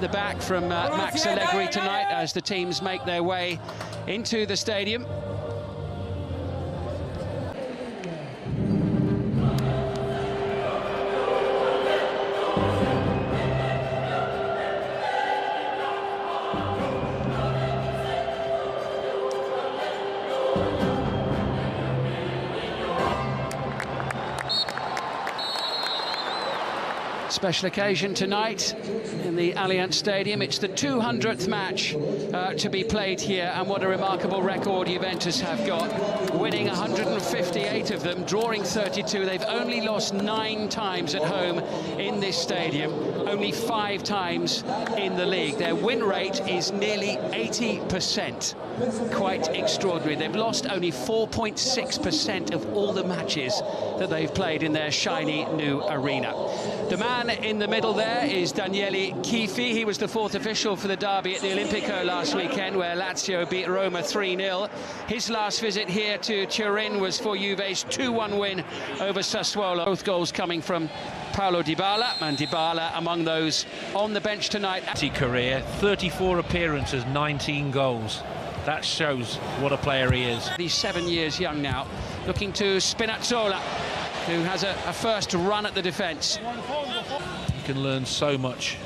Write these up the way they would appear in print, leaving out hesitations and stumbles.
the back from Max Allegri tonight as the teams make their way into the stadium. Special occasion tonight in the Allianz Stadium. It's the 200th match to be played here, and what a remarkable record Juventus have got, winning 158 of them, drawing 32. They've only lost 9 times at home in this stadium, only 5 times in the league. Their win rate is nearly 80%. Quite extraordinary. They've lost only 4.6% of all the matches that they've played in their shiny new arena. The man in the middle there is Daniele Chifi. He was the 4th official for the derby at the Olimpico last weekend, where Lazio beat Roma 3-0. His last visit here to Turin was for Juve's 2-1 win over Sassuolo. Both goals coming from Paulo Dybala, and Dybala among those on the bench tonight. Career, 34 appearances, 19 goals. That shows what a player he is. He's 7 years young now, looking to Spinazzola, who has a first run at the defence. You can learn so much.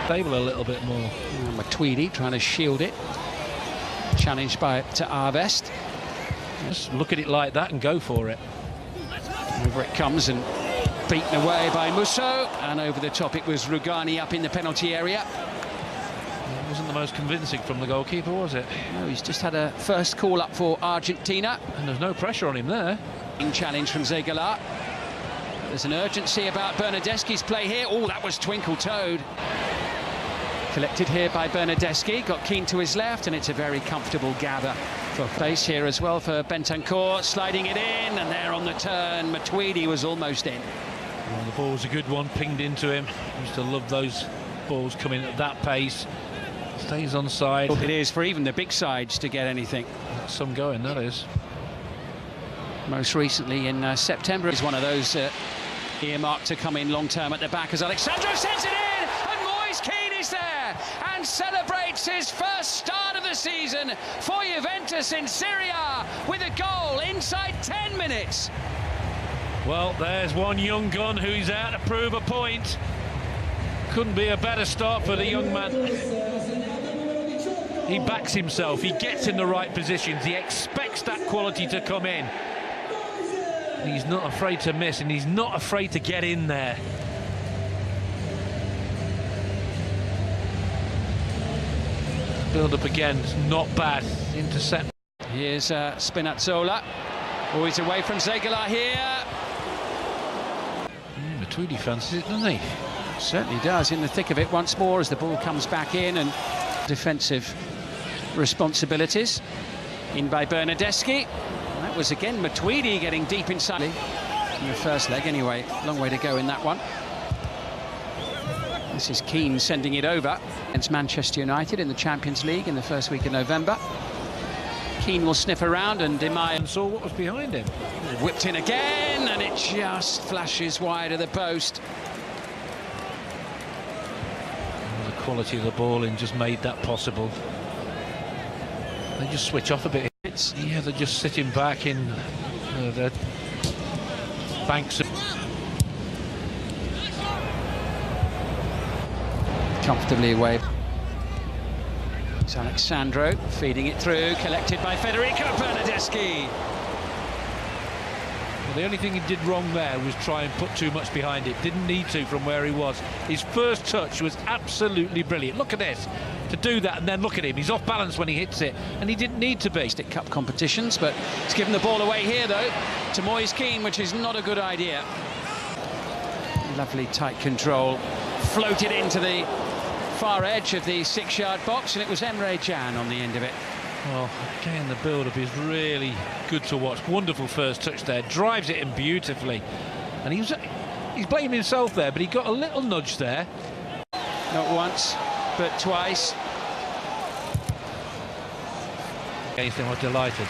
Stable a little bit more. Matuidi trying to shield it. Challenged to Arvest. Just look at it like that and go for it. Over it comes and beaten away by Musso, and over the top it was Rugani up in the penalty area. It wasn't the most convincing from the goalkeeper, was it? No, he's just had a first call up for Argentina. And there's no pressure on him there. Challenge from Zegala. There's an urgency about Bernardeschi's play here. Oh, that was twinkle-toed. Collected here by Bernardeschi, got Keane to his left, and it's a very comfortable gather for pace here as well for Bentancur, sliding it in, and there on the turn, Matuidi was almost in. Well, the ball was a good one, pinged into him. Used to love those balls coming at that pace. Stays on side. It is for even the big sides to get anything. That's some going, that is. Most recently in September is one of those earmarked to come in long-term at the back as Alexandro sends it in, and Moise Keane is there and celebrates his first start of the season for Juventus in Serie A with a goal inside 10 minutes. Well, there's one young gun who's out to prove a point. Couldn't be a better start for the young man. He backs himself, he gets in the right positions, he expects that quality to come in. He's not afraid to miss, and he's not afraid to get in there. Build up again, it's not bad. Intercept. Here's Spinazzola. Always away from Zegala here. Matuidi fancies it, doesn't he? Certainly does, in the thick of it once more as the ball comes back in, and defensive responsibilities in by Bernardeschi. That was again Matuidi getting deep inside in the first leg anyway. Long way to go in that one. This is Keane sending it over against Manchester United in the Champions League in the first week of November. Keane will sniff around, and Demai saw what was behind him. Whipped in again, and it just flashes wide of the post. The quality of the ball in just made that possible. They just switch off a bit. Yeah, they're just sitting back in their banks. Comfortably away. It's Alexandro feeding it through, collected by Federico Bernardeschi. Well, the only thing he did wrong there was try and put too much behind it. Didn't need to from where he was. His first touch was absolutely brilliant. Look at this. To do that, and then look at him. He's off balance when he hits it, and he didn't need to be. Stick Cup competitions, but he's given the ball away here, though, to Moise Keane, which is not a good idea. Lovely tight control. Floated into the far edge of the 6-yard box, and it was Emre Can on the end of it. Well, again, the build-up is really good to watch. Wonderful first touch there. Drives it in beautifully. And he's blaming himself there, but he got a little nudge there. Not once, but twice. Against him, I was delighted.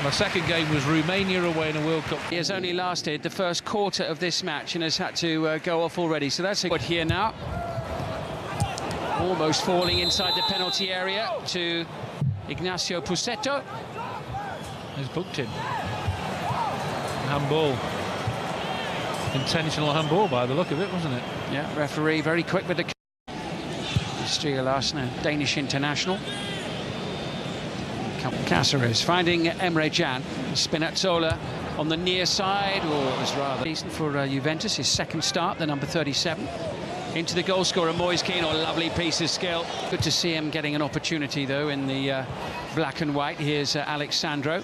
My second game was Romania away in a World Cup. He has only lasted the first quarter of this match and has had to go off already, so that's a good here now. Almost falling inside the penalty area to Ignacio Pusetto. He's booked him. Handball. Intentional handball by the look of it, wasn't it? Yeah, referee very quick with the... Stria Larsen, a Danish international. Cáceres finding Emre Can. Spinazzola on the near side, or it was rather decent for Juventus, his second start, the number 37. Into the goal scorer, Moise Kean. Oh, lovely piece of skill. Good to see him getting an opportunity, though, in the black and white. Here's Alexandro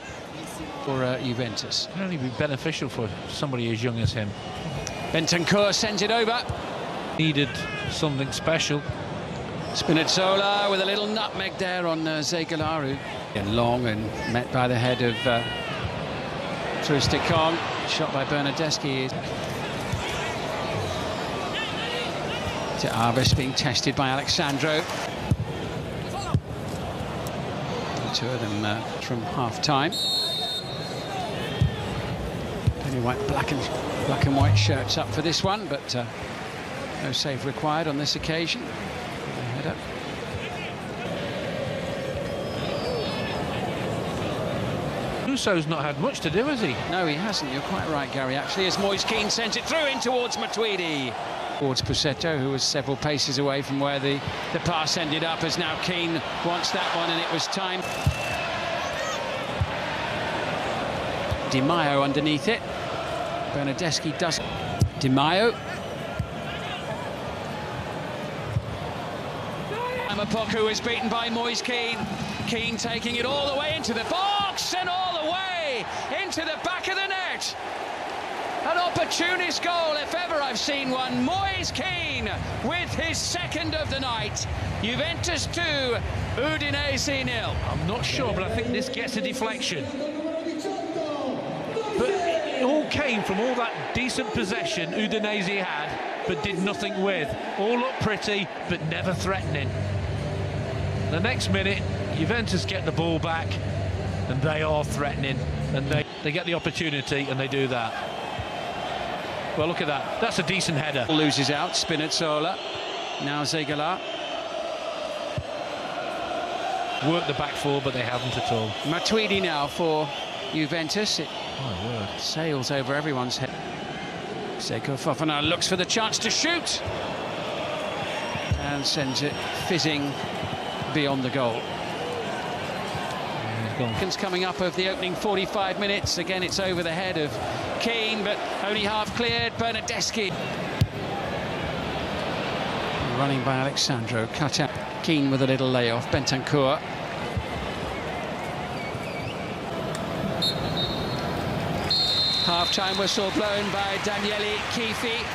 for Juventus. It'd only be beneficial for somebody as young as him. Bentancur sends it over. Needed something special. Spinazzola with a little nutmeg there on Zegalaru. And long and met by the head of Trusticon. Shot by Bernardeschi. To Arvis being tested by Alexandro. The two of them from half-time. Penny white black and white shirts up for this one, but no save required on this occasion. Header. Russo's not had much to do, has he? No, he hasn't. You're quite right, Gary, actually, as Moise Kean sends it through in towards Matuidi. Towards Pusetto, who was several paces away from where the pass ended up, as now Kean wants that one, and it was time. Di Maio underneath it. Bernardeschi does. Di Maio. Amapoku is beaten by Moise Kean. Kean taking it all the way into the box and all the way into the back of the net. An opportunist goal, if ever I've seen one. Moise Kean with his second of the night. Juventus 2, Udinese 0. I'm not sure, but I think this gets a deflection. But it all came from all that decent possession Udinese had, but did nothing with. All looked pretty, but never threatening. The next minute, Juventus get the ball back, and they are threatening, and they get the opportunity, and they do that. Well, look at that. That's a decent header. Loses out, Spinazzola. Now Zegala. Worked the back four, but they haven't at all. Matuidi now for Juventus. It sails over everyone's head. Seko Fofana looks for the chance to shoot. And sends it fizzing beyond the goal. Seconds coming up of the opening 45 minutes. Again, it's over the head of Kean, but only half cleared. Bernardeschi. Running by Alexandro. Cut out. Kean with a little layoff. Bentancur. Half-time whistle blown by Daniele Chifi.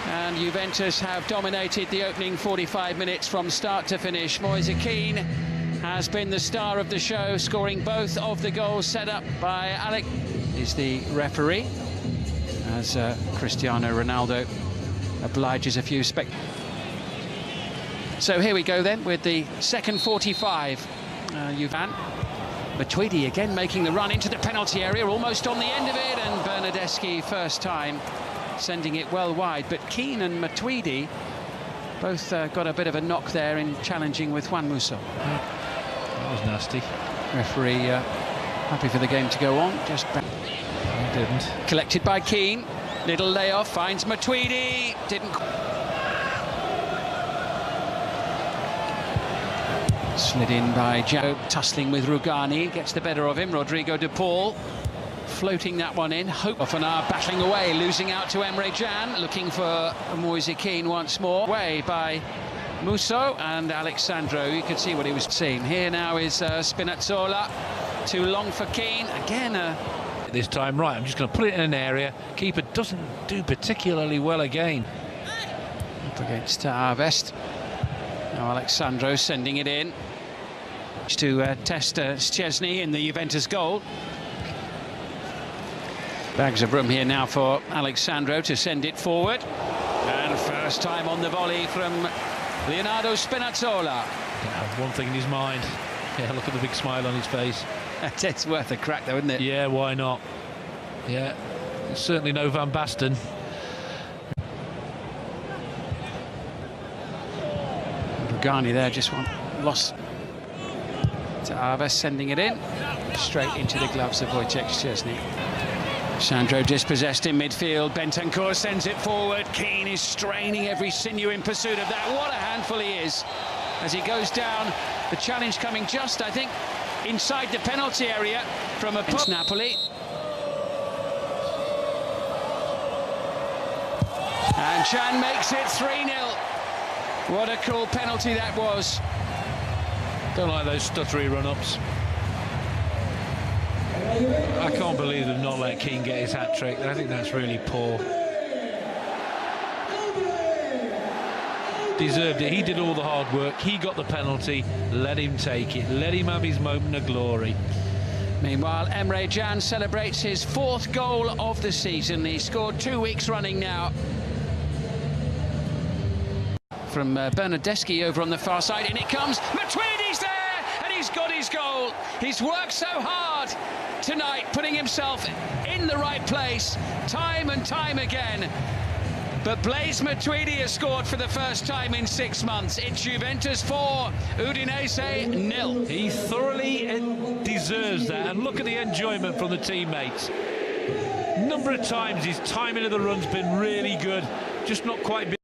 And Juventus have dominated the opening 45 minutes from start to finish. Moise Kean has been the star of the show, scoring both of the goals set up by Alex. Is the referee, as Cristiano Ronaldo obliges a few So here we go then with the second 45. Juvan. Matuidi again making the run into the penalty area, almost on the end of it, and Bernardeschi first time sending it well wide. But Kean and Matuidi both got a bit of a knock there in challenging with Juan Musso. That was nasty. Referee happy for the game to go on. Just didn't. Collected by Kean. Little layoff, finds Matuidi. Didn't. Slid in by Joe, tussling with Rugani. Gets the better of him. Rodrigo de Paul floating that one in. Hope Fofana battling away, losing out to Emre Can. Looking for Moise Kean once more. Away by Musso and Alexandro. You could see what he was seeing. Here now is Spinazzola. Too long for Kean. Again, this time, right, I'm just going to put it in an area. Keeper doesn't do particularly well again. Up against Arvest. Now Alexandro sending it in to test Szczesny in the Juventus goal. Bags of room here now for Alexandro to send it forward. And first time on the volley from Leonardo Spinazzola. One thing in his mind. Yeah, look at the big smile on his face. It's worth a crack, though, isn't it? Yeah, why not? Yeah, certainly no Van Basten. Bugani there, just one loss to Alves, sending it in straight into the gloves of Wojciech Szczesny. Sandro dispossessed in midfield. Bentancur sends it forward. Keane is straining every sinew in pursuit of that. What a handful he is as he goes down. The challenge coming just, I think, inside the penalty area from a Napoli. And Chan makes it 3-0. What a cool penalty that was. Don't like those stuttery run-ups. I can't believe they've not let Keane get his hat-trick. I think that's really poor. Deserved it. He did all the hard work. He got the penalty. Let him take it. Let him have his moment of glory. Meanwhile, Emre Can celebrates his 4th goal of the season. He scored 2 weeks running now. From Bernardeschi over on the far side, and it comes. Matuidi's there, and he's got his goal. He's worked so hard tonight, putting himself in the right place, time and time again. But Blaise Matuidi has scored for the first time in 6 months. It's Juventus 4, Udinese 0. He thoroughly deserves that, and look at the enjoyment from the teammates. Number of times his timing of the run's been really good, just not quite been